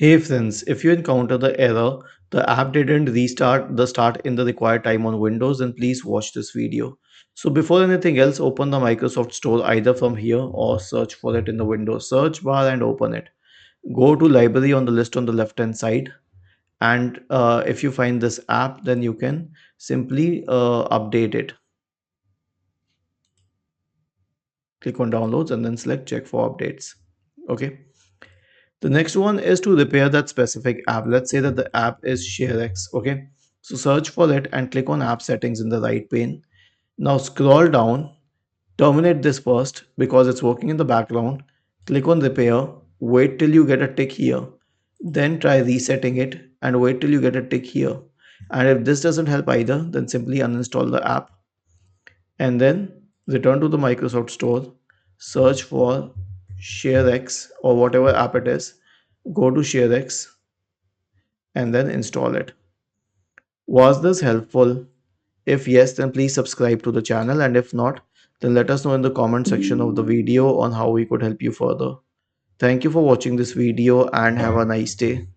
Hey friends, if you encounter the error, the app didn't restart the start in the required time on Windows, then please watch this video. So before anything else, open the Microsoft Store either from here or search for it in the Windows search bar and open it. Go to library on the list on the left hand side, and if you find this app, then you can simply update it. Click on downloads and then select check for updates. Okay. The next one is to repair that specific app. Let's say that the app is ShareX. Okay. So search for it and click on app settings in the right pane. Now scroll down, terminate this first because it's working in the background. Click on repair, wait till you get a tick here. Then try resetting it and wait till you get a tick here. And if this doesn't help either, then simply uninstall the app and then return to the Microsoft Store, search for ShareX or whatever app it is, go to ShareX and then install it. Was this helpful? If yes, then please subscribe to the channel, and if not, then let us know in the comment section of the video on how we could help you further. Thank you for watching this video and have a nice day.